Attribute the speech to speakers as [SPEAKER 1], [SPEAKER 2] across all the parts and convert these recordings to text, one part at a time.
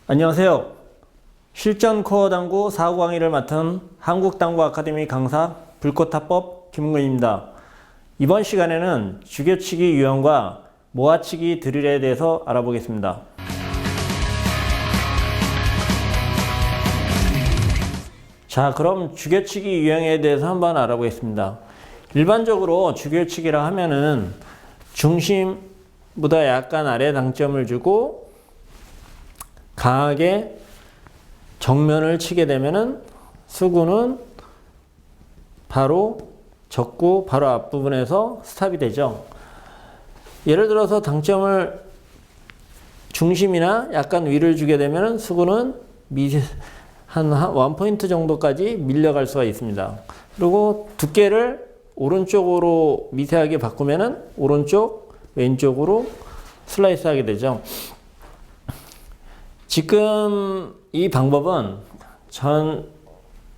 [SPEAKER 1] 안녕하세요. 실전 코어 당구 4구 강의를 맡은 한국당구 아카데미 강사 불꽃탑법 김은근입니다. 이번 시간에는 죽여치기 유형과 모아치기 드릴에 대해서 알아보겠습니다. 자, 그럼 죽여치기 유형에 대해서 한번 알아보겠습니다. 일반적으로 죽여치기라 하면은 중심보다 약간 아래 당점을 주고 강하게 정면을 치게 되면은 수구는 바로 적구 바로 앞부분에서 스탑이 되죠. 예를 들어서 당점을 중심이나 약간 위를 주게 되면은 수구는 한 1포인트 정도까지 밀려갈 수가 있습니다. 그리고 두께를 오른쪽으로 미세하게 바꾸면은 오른쪽, 왼쪽으로 슬라이스 하게 되죠. 지금 이 방법은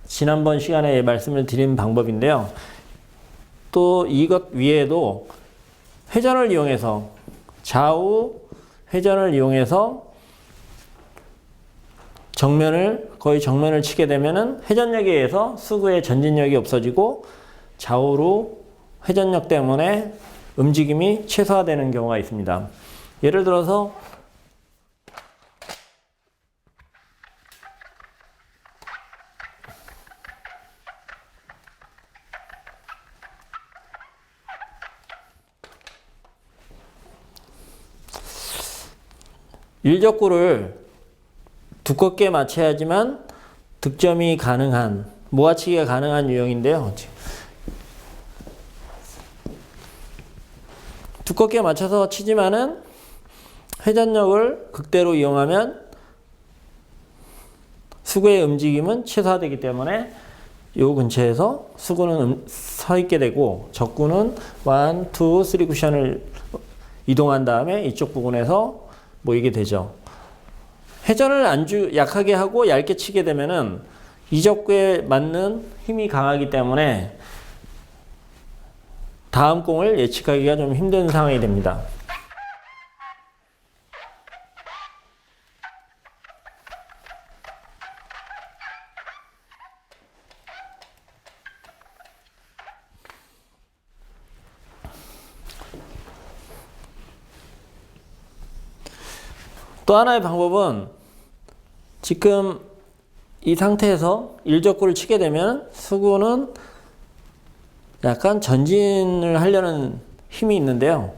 [SPEAKER 1] 지난번 시간에 말씀을 드린 방법인데요. 또 이것 위에도 회전을 이용해서 좌우 회전을 이용해서 거의 정면을 치게 되면은 회전력에 의해서 수구의 전진력이 없어지고 좌우로 회전력 때문에 움직임이 최소화되는 경우가 있습니다. 예를 들어서 일적구를 두껍게 맞춰야지만 득점이 가능한, 모아치기가 가능한 유형인데요. 두껍게 맞춰서 치지만은 회전력을 극대로 이용하면 수구의 움직임은 최소화되기 때문에 이 근처에서 수구는 서 있게 되고 적구는 1, 2, 3 쿠션을 이동한 다음에 이쪽 부분에서 모이게 되죠. 회전을 약하게 하고 얇게 치게 되면은 이적구에 맞는 힘이 강하기 때문에 다음 공을 예측하기가 좀 힘든 상황이 됩니다. 또 하나의 방법은 지금 이 상태에서 일적구를 치게 되면 수구는 약간 전진을 하려는 힘이 있는데요.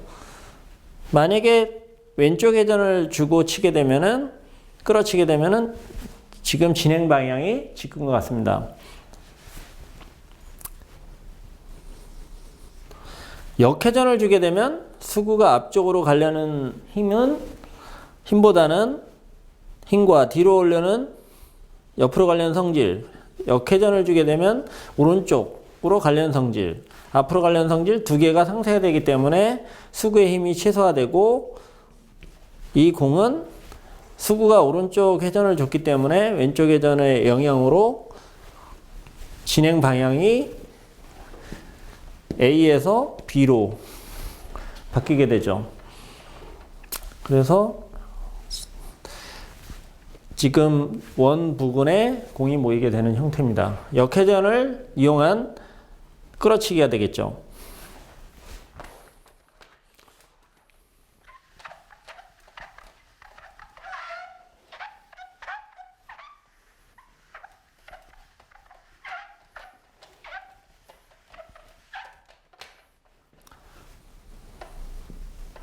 [SPEAKER 1] 만약에 왼쪽 회전을 주고 치게 되면은 끌어치게 되면은 지금 진행 방향이 지금 것 같습니다. 역회전을 주게 되면 수구가 앞쪽으로 가려는 힘보다는 힘과 뒤로 오려는 옆으로 가려는 성질, 역회전을 주게 되면 오른쪽으로 가려는 성질, 앞으로 가려는 성질 두 개가 상쇄가 되기 때문에 수구의 힘이 최소화되고 이 공은 수구가 오른쪽 회전을 줬기 때문에 왼쪽 회전의 영향으로 진행 방향이 A에서 B로 바뀌게 되죠. 그래서 지금 원 부근에 공이 모이게 되는 형태입니다. 역회전을 이용한 끌어치기가 되겠죠.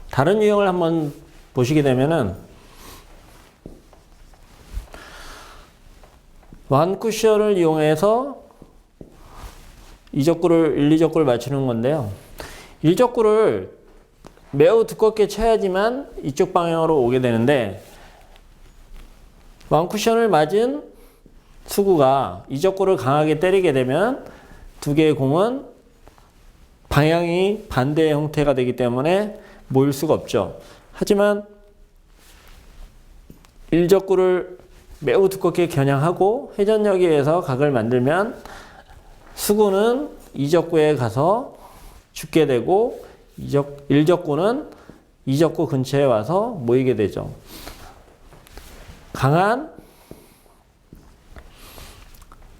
[SPEAKER 1] 다른 유형을 한번 보시게 되면은 완쿠션을 이용해서 이적구를 1, 2적구를 맞추는 건데요. 1적구를 매우 두껍게 쳐야지만 이쪽 방향으로 오게 되는데 완쿠션을 맞은 수구가 이적구를 강하게 때리게 되면 두 개의 공은 방향이 반대의 형태가 되기 때문에 모일 수가 없죠. 하지만 1적구를 매우 두껍게 겨냥하고 회전력에 의해서 각을 만들면 수구는 이적구에 가서 죽게 되고 일적구는 이적구 근처에 와서 모이게 되죠. 강한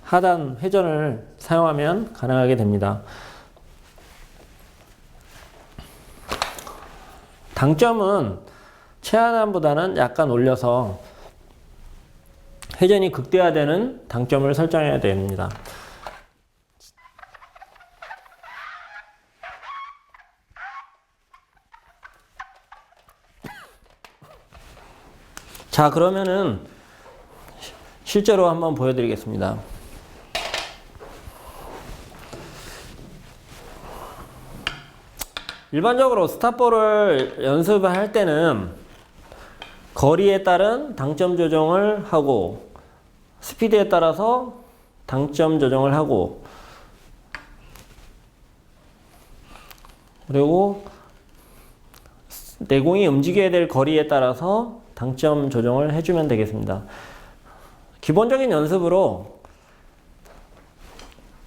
[SPEAKER 1] 하단 회전을 사용하면 가능하게 됩니다. 당점은 최하단보다는 약간 올려서 회전이 극대화되는 당점을 설정해야 됩니다. 자, 그러면은 실제로 한번 보여드리겠습니다. 일반적으로 스탑볼을 연습을 할 때는 거리에 따른 당점 조정을 하고 스피드에 따라서 당점 조정을 하고 그리고 내공이 움직여야 될 거리에 따라서 당점 조정을 해주면 되겠습니다. 기본적인 연습으로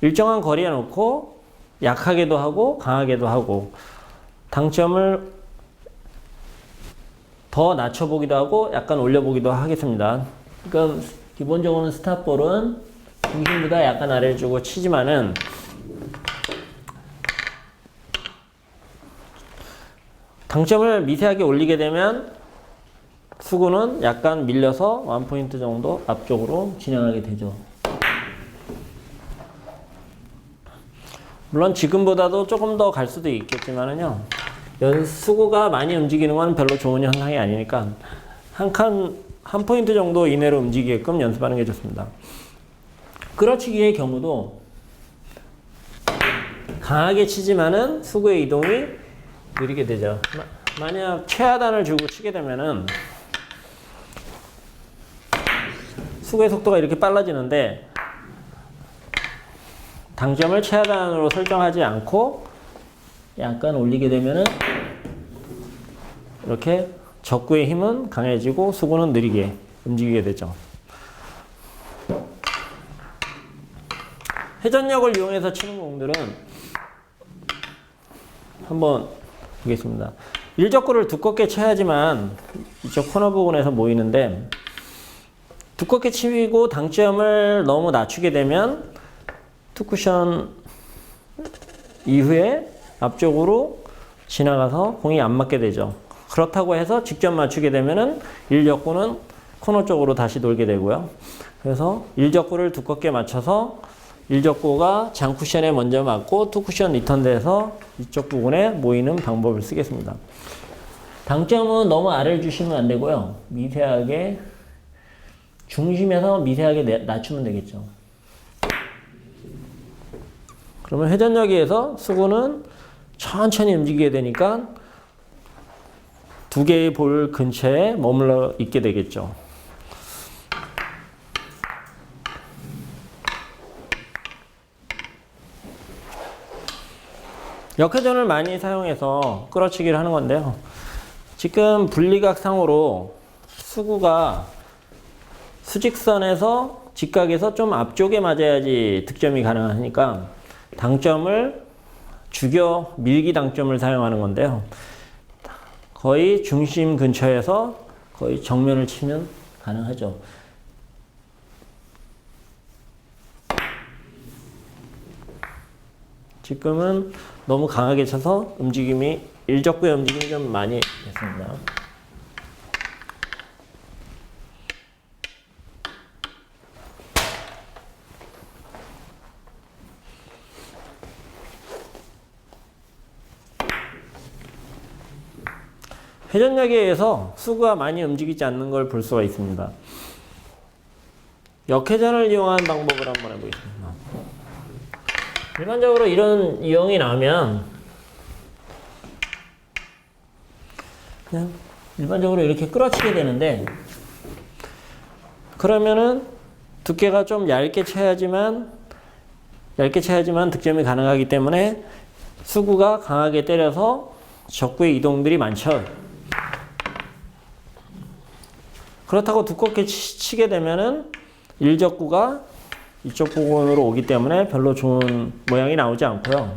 [SPEAKER 1] 일정한 거리에 놓고 약하게도 하고 강하게도 하고 당점을 더 낮춰보기도 하고 약간 올려보기도 하겠습니다. 그러니까 기본적으로는 스탑볼은 중심보다 약간 아래를 주고 치지만은 당점을 미세하게 올리게 되면 수구는 약간 밀려서 1포인트 정도 앞쪽으로 진행하게 되죠. 물론 지금보다도 조금 더 갈 수도 있겠지만은요. 수구가 많이 움직이는 건 별로 좋은 현상이 아니니까 한 포인트 정도 이내로 움직이게끔 연습하는 게 좋습니다. 끌어치기의 경우도 강하게 치지만은 수구의 이동이 느리게 되죠. 만약 최하단을 주고 치게 되면은 수구의 속도가 이렇게 빨라지는데 당점을 최하단으로 설정하지 않고 약간 올리게 되면은 이렇게 적구의 힘은 강해지고 수구는 느리게 움직이게 되죠. 회전력을 이용해서 치는 공들은 한번 보겠습니다. 일적구를 두껍게 쳐야지만 이쪽 코너 부분에서 모이는데 두껍게 치고 당점을 너무 낮추게 되면 투쿠션 이후에 앞쪽으로 지나가서 공이 안 맞게 되죠. 그렇다고 해서 직접 맞추게 되면은 일적구는 코너 쪽으로 다시 돌게 되고요. 그래서 일적구를 두껍게 맞춰서 일적구가 장쿠션에 먼저 맞고 투쿠션 리턴돼서 이쪽 부분에 모이는 방법을 쓰겠습니다. 당점은 너무 아래를 주시면 안 되고요. 미세하게 중심에서 미세하게 낮추면 되겠죠. 그러면 회전력에 의해서 수구는 천천히 움직이게 되니까 두 개의 볼 근처에 머물러 있게 되겠죠. 역회전을 많이 사용해서 끌어치기를 하는 건데요. 지금 분리각상으로 수구가 수직선에서 직각에서 좀 앞쪽에 맞아야지 득점이 가능하니까 당점을 죽여 밀기 당점을 사용하는 건데요. 거의 중심 근처에서 거의 정면을 치면 가능하죠. 지금은 너무 강하게 쳐서 일적구의 움직임이 좀 많이 됐습니다. 회전력에 의해서 수구가 많이 움직이지 않는 걸 볼 수가 있습니다. 역회전을 이용한 방법을 한번 해보겠습니다. 일반적으로 이런 유형이 나오면 그냥 일반적으로 이렇게 끌어치게 되는데 그러면은 두께가 좀 얇게 쳐야지만 득점이 가능하기 때문에 수구가 강하게 때려서 적구의 이동들이 많죠. 그렇다고 두껍게 치게 되면은 일적구가 이쪽 부분으로 오기 때문에 별로 좋은 모양이 나오지 않고요.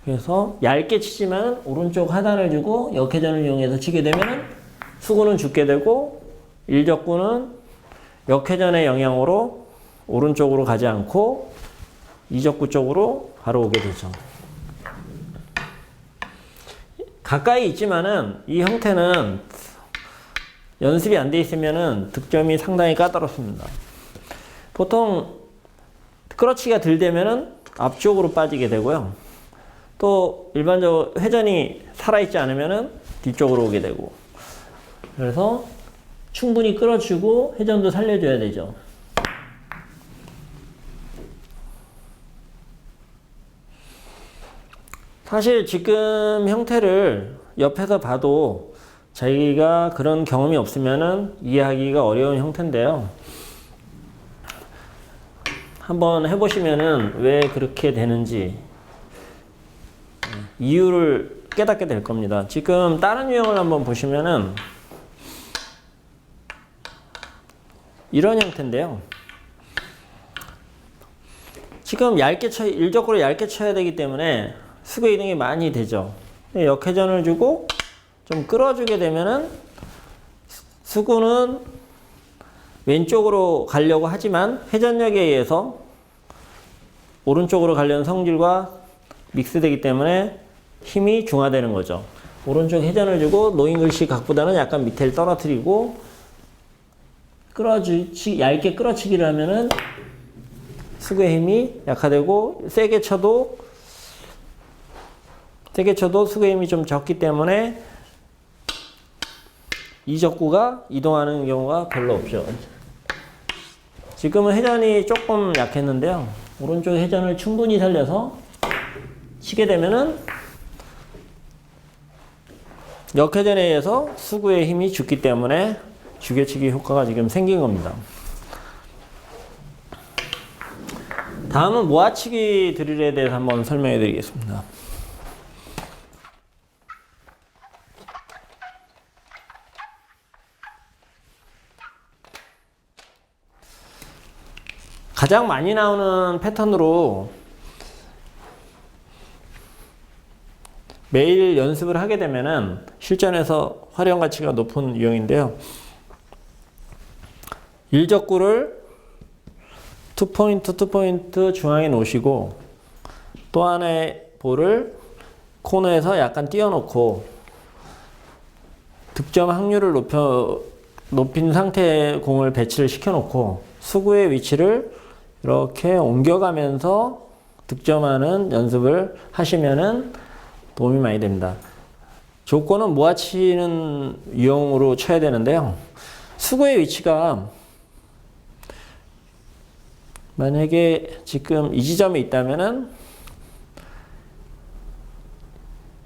[SPEAKER 1] 그래서 얇게 치지만 오른쪽 하단을 주고 역회전을 이용해서 치게 되면 수구는 죽게 되고 일적구는 역회전의 영향으로 오른쪽으로 가지 않고 이적구 쪽으로 바로 오게 되죠. 가까이 있지만은 이 형태는 연습이 안 돼 있으면은 득점이 상당히 까다롭습니다. 보통 끌어치기가 덜 되면은 앞쪽으로 빠지게 되고요. 또 일반적으로 회전이 살아있지 않으면은 뒤쪽으로 오게 되고. 그래서 충분히 끌어주고 회전도 살려줘야 되죠. 사실 지금 형태를 옆에서 봐도 자기가 그런 경험이 없으면은 이해하기가 어려운 형태인데요. 한번 해보시면은 왜 그렇게 되는지 이유를 깨닫게 될 겁니다. 지금 다른 유형을 한번 보시면은 이런 형태인데요. 지금 일적으로 얇게 쳐야 되기 때문에 수교 이동이 많이 되죠. 역회전을 주고 좀 끌어주게 되면은 수구는 왼쪽으로 가려고 하지만 회전력에 의해서 오른쪽으로 가려는 성질과 믹스되기 때문에 힘이 중화되는 거죠. 오른쪽 회전을 주고 놓인 글씨 각보다는 약간 밑에를 떨어뜨리고 얇게 끌어치기를 하면은 수구의 힘이 약화되고 세게 쳐도 수구의 힘이 좀 적기 때문에 이적구가 이동하는 경우가 별로 없죠. 지금은 회전이 조금 약했는데요. 오른쪽 회전을 충분히 살려서 치게 되면은 역회전에 의해서 수구의 힘이 죽기 때문에 죽여치기 효과가 지금 생긴 겁니다. 다음은 모아치기 드릴에 대해서 한번 설명해 드리겠습니다. 가장 많이 나오는 패턴으로 매일 연습을 하게 되면은 실전에서 활용 가치가 높은 유형인데요. 일적구를 투포인트 중앙에 놓으시고 또 하나의 볼을 코너에서 약간 띄워놓고 득점 확률을 높인 상태의 공을 배치를 시켜놓고 수구의 위치를 이렇게 옮겨가면서 득점하는 연습을 하시면은 도움이 많이 됩니다. 조건은 모아치는 유형으로 쳐야 되는데요. 수구의 위치가 만약에 지금 이 지점에 있다면은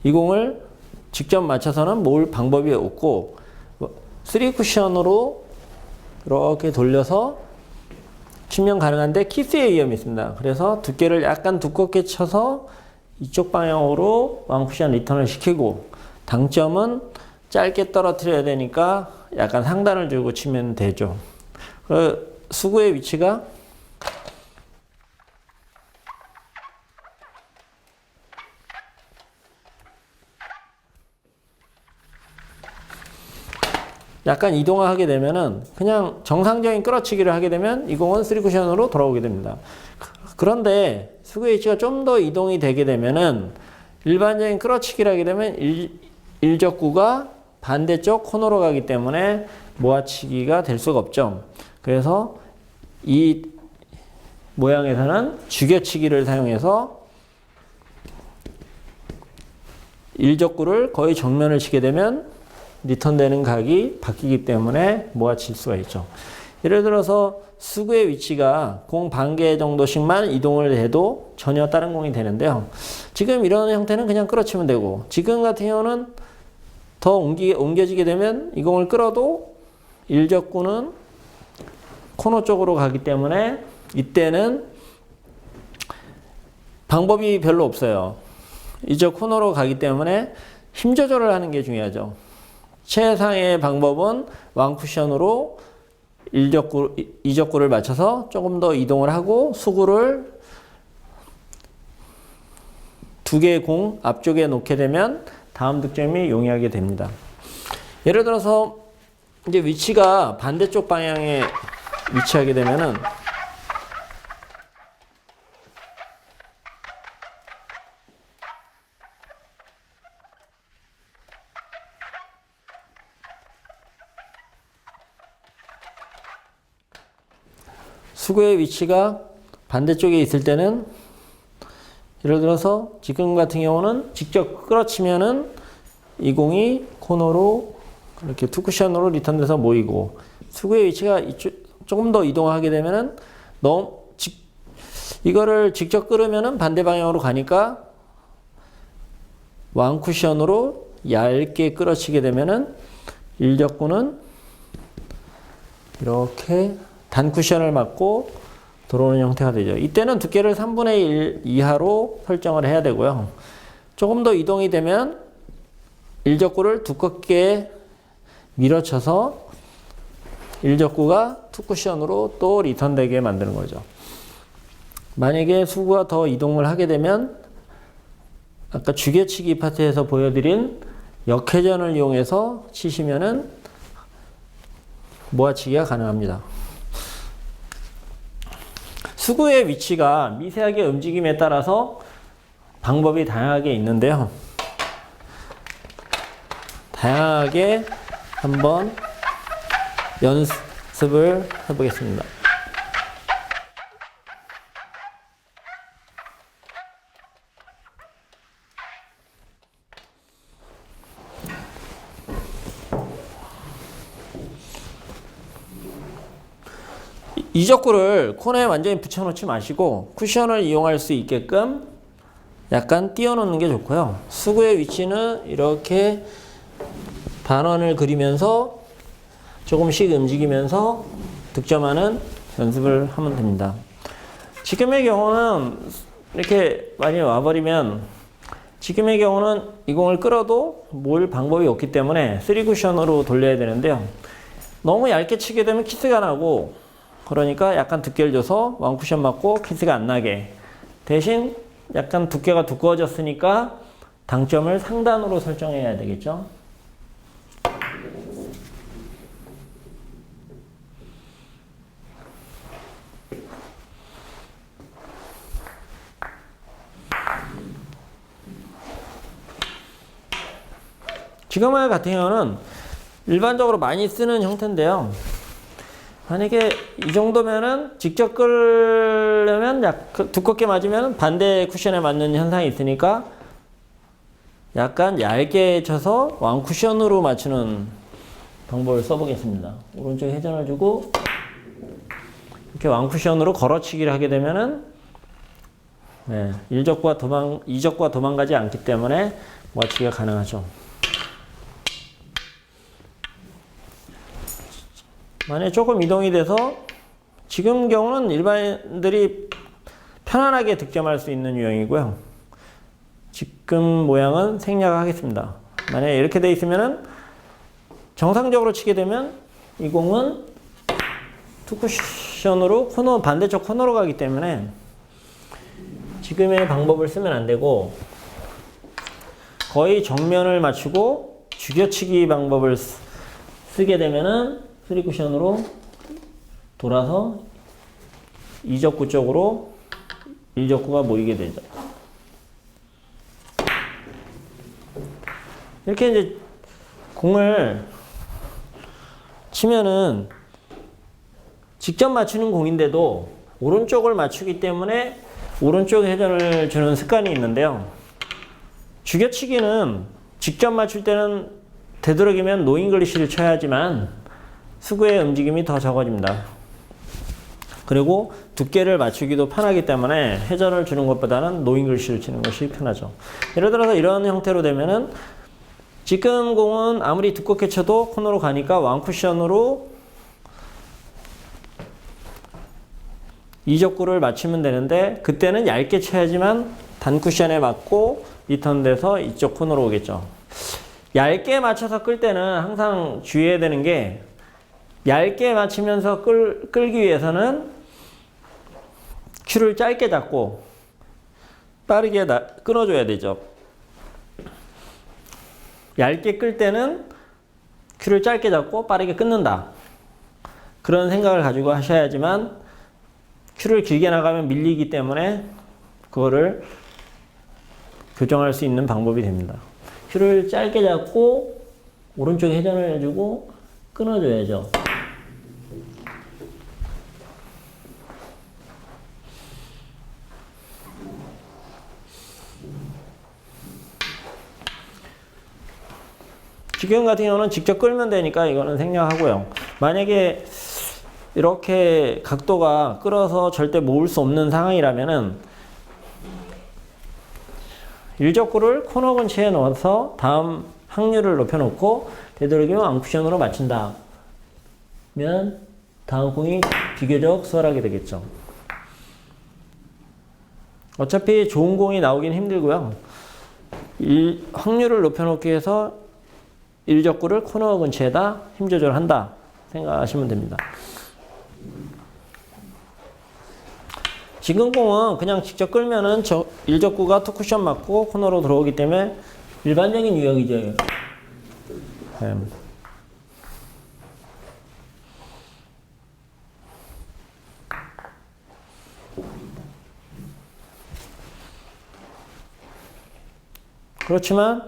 [SPEAKER 1] 이 공을 직접 맞춰서는 모을 방법이 없고 3쿠션으로 이렇게 돌려서 치면 가능한데 키스의 위험이 있습니다. 그래서 두께를 약간 두껍게 쳐서 이쪽 방향으로 원쿠션 리턴을 시키고 당점은 짧게 떨어뜨려야 되니까 약간 상단을 주고 치면 되죠. 수구의 위치가 약간 이동하게 되면은 그냥 정상적인 끌어치기를 하게 되면 이 공은 3쿠션으로 돌아오게 됩니다. 그런데 수구의 위치가 좀 더 이동이 되게 되면은 일반적인 끌어치기를 하게 되면 일적구가 반대쪽 코너로 가기 때문에 모아치기가 될 수가 없죠. 그래서 이 모양에서는 죽여치기를 사용해서 일적구를 거의 정면을 치게 되면 리턴되는 각이 바뀌기 때문에 모아칠 수가 있죠. 예를 들어서 수구의 위치가 공 반 개 정도씩만 이동을 해도 전혀 다른 공이 되는데요. 지금 이런 형태는 그냥 끌어치면 되고 지금 같은 경우는 더 옮겨지게 되면 이 공을 끌어도 일적구는 코너 쪽으로 가기 때문에 이때는 방법이 별로 없어요. 이쪽 코너로 가기 때문에 힘 조절을 하는 게 중요하죠. 최상의 방법은 원쿠션으로 이적구를 맞춰서 조금 더 이동을 하고 수구를 두 개의 공 앞쪽에 놓게 되면 다음 득점이 용이하게 됩니다. 예를 들어서 이제 위치가 반대쪽 방향에 위치하게 되면은 수구의 위치가 반대쪽에 있을 때는 예를 들어서 지금 같은 경우는 직접 끌어치면은 이 공이 코너로 이렇게 투쿠션으로 리턴돼서 모이고, 수구의 위치가 조금 더 이동하게 되면은 이거를 직접 끌으면은 반대 방향으로 가니까 왕쿠션으로 얇게 끌어치게 되면은 일적구는 이렇게 단쿠션을 맞고 들어오는 형태가 되죠. 이때는 두께를 3분의 1 이하로 설정을 해야 되고요. 조금 더 이동이 되면 일적구를 두껍게 밀어쳐서 일적구가 투쿠션으로 또 리턴되게 만드는 거죠. 만약에 수구가 더 이동을 하게 되면 아까 죽여치기 파트에서 보여드린 역회전을 이용해서 치시면은 모아치기가 가능합니다. 수구의 위치가 미세하게 움직임에 따라서 방법이 다양하게 있는데요. 다양하게 한번 연습을 해보겠습니다. 이적구를 코너에 완전히 붙여놓지 마시고 쿠션을 이용할 수 있게끔 약간 띄워놓는 게 좋고요. 수구의 위치는 이렇게 반원을 그리면서 조금씩 움직이면서 득점하는 연습을 하면 됩니다. 지금의 경우는 이렇게 많이 와버리면, 지금의 경우는 이 공을 끌어도 모을 방법이 없기 때문에 3쿠션으로 돌려야 되는데요. 너무 얇게 치게 되면 키스가 나고, 그러니까 약간 두께를 줘서 왕쿠션 맞고 키스가 안 나게, 대신 약간 두께가 두꺼워졌으니까 당점을 상단으로 설정해야 되겠죠. 지금의 같은 경우는 일반적으로 많이 쓰는 형태인데요. 만약에 이 정도면은 직접 끌려면 약간 두껍게 맞으면 반대 쿠션에 맞는 현상이 있으니까 약간 얇게 쳐서 왕쿠션으로 맞추는 방법을 써보겠습니다. 오른쪽에 회전을 주고 이렇게 왕쿠션으로 걸어치기를 하게 되면은 이적구가 도망가지 않기 때문에 모아치기가 가능하죠. 만약에 조금 이동이 돼서, 지금 경우는 일반인들이 편안하게 득점할 수 있는 유형이고요. 지금 모양은 생략하겠습니다. 만약에 이렇게 돼 있으면은 정상적으로 치게 되면 이 공은 투쿠션으로 반대쪽 코너로 가기 때문에 지금의 방법을 쓰면 안 되고, 거의 정면을 맞추고 죽여치기 방법을 쓰게 되면은 3쿠션으로 돌아서 이적구 쪽으로 일적구가 모이게 되죠. 이렇게 이제 공을 치면은 직접 맞추는 공인데도 오른쪽을 맞추기 때문에 오른쪽 회전을 주는 습관이 있는데요. 죽여치기는 직접 맞출 때는 되도록이면 노잉글리시를 쳐야지만 수구의 움직임이 더 적어집니다. 그리고 두께를 맞추기도 편하기 때문에 회전을 주는 것보다는 노잉글리시를 치는 것이 편하죠. 예를 들어서 이런 형태로 되면은 지금 공은 아무리 두껍게 쳐도 코너로 가니까 왕쿠션으로 이적구를 맞추면 되는데, 그때는 얇게 쳐야지만 단쿠션에 맞고 리턴돼서 이쪽 코너로 오겠죠. 얇게 맞춰서 끌 때는 항상 주의해야 되는 게, 얇게 맞추면서 끌기 위해서는 큐를 짧게 잡고 빠르게 끊어줘야 되죠. 얇게 끌 때는 큐를 짧게 잡고 빠르게 끊는다. 그런 생각을 가지고 하셔야지만 큐를 길게 나가면 밀리기 때문에 그거를 교정할 수 있는 방법이 됩니다. 큐를 짧게 잡고 오른쪽에 회전을 해주고 끊어줘야죠. 지금 같은 경우는 직접 끌면 되니까 이거는 생략하고요. 만약에 이렇게 각도가 끌어서 절대 모을 수 없는 상황이라면은 일적구를 코너 근처에 넣어서 다음 확률을 높여놓고 되도록이면 앙쿠션으로 맞춘다. 면 다음 공이 비교적 수월하게 되겠죠. 어차피 좋은 공이 나오긴 힘들고요. 확률을 높여놓기 위해서 일적구를 코너 근처에다 힘 조절한다 생각하시면 됩니다. 지금 공은 그냥 직접 끌면은 일적구가 투쿠션 맞고 코너로 들어오기 때문에 일반적인 유형이죠. 그렇지만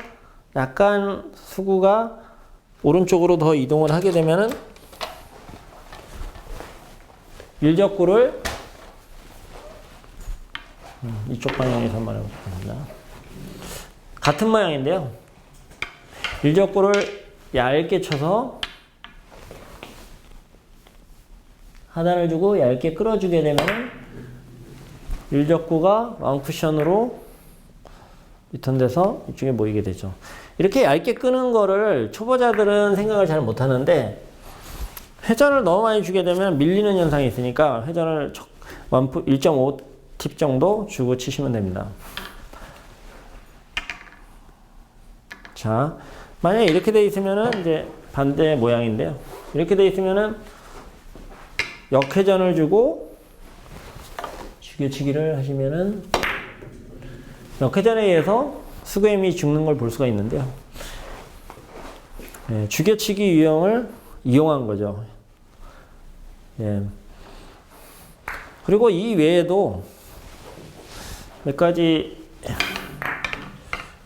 [SPEAKER 1] 약간 수구가 오른쪽으로 더 이동을 하게 되면은 일적구를 이쪽 방향에서 한번 해보겠습니다. 같은 모양인데요. 일적구를 얇게 쳐서 하단을 주고 얇게 끌어주게 되면 일적구가 왕쿠션으로 리턴돼서 이쪽에 모이게 되죠. 이렇게 얇게 끄는 거를 초보자들은 생각을 잘 못하는데 회전을 너무 많이 주게 되면 밀리는 현상이 있으니까 회전을 1.5팁 정도 주고 치시면 됩니다. 자, 만약에 이렇게 돼 있으면은 이제 반대 모양인데요. 이렇게 돼 있으면은 역회전을 주고 죽여치기를 하시면은 역회전에 의해서 수구의 힘이 죽는 걸 볼 수가 있는데요. 예, 죽여치기 유형을 이용한 거죠. 예. 그리고 이 외에도 몇 가지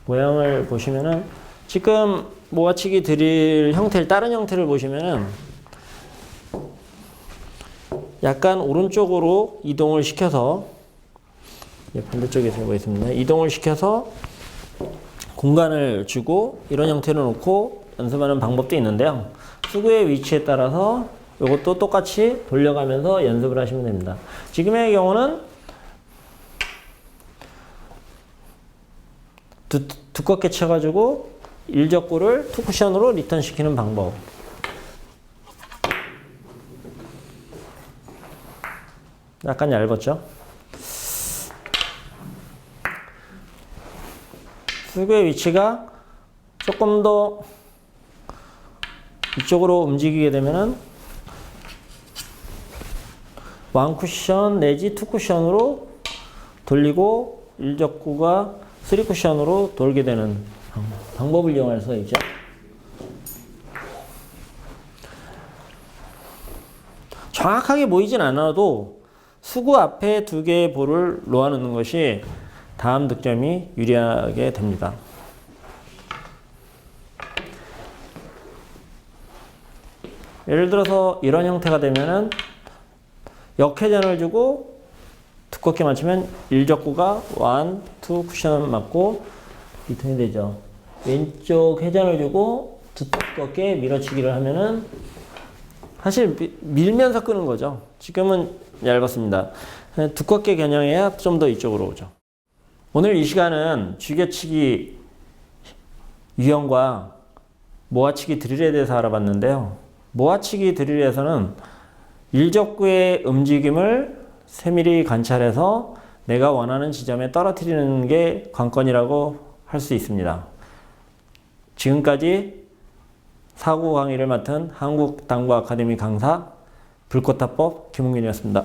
[SPEAKER 1] 모양을 보시면은 지금 모아치기 드릴 형태를 다른 형태를 보시면은 약간 오른쪽으로 이동을 시켜서 반대쪽에서 보겠습니다. 이동을 시켜서 공간을 주고 이런 형태로 놓고 연습하는 방법도 있는데요. 수구의 위치에 따라서 이것도 똑같이 돌려가면서 연습을 하시면 됩니다. 지금의 경우는 두껍게 쳐가지고 일적구를 투쿠션으로 리턴 시키는 방법. 약간 얇았죠? 수구의 위치가 조금 더 이쪽으로 움직이게 되면은 원쿠션 내지 투쿠션으로 돌리고 일적구가 3쿠션으로 돌게 되는 방법을 이용할 수가 있죠. 정확하게 모이진 않아도 수구 앞에 두 개의 볼을 놓아놓는 것이 다음 득점이 유리하게 됩니다. 예를 들어서 이런 형태가 되면은 역회전을 주고 두껍게 맞추면 일적구가 1, 2 쿠션 맞고 리턴이 되죠. 왼쪽 회전을 주고 두껍게 밀어치기를 하면은 사실 밀면서 끄는 거죠. 지금은 얇았습니다. 두껍게 겨냥해야 좀 더 이쪽으로 오죠. 오늘 이 시간은 죽여치기 유형과 모아치기 드릴에 대해서 알아봤는데요. 모아치기 드릴에서는 일적구의 움직임을 세밀히 관찰해서 내가 원하는 지점에 떨어뜨리는 게 관건이라고 할 수 있습니다. 지금까지 사구 강의를 맡은 한국당구 아카데미 강사 불꽃탑법 김웅균이었습니다.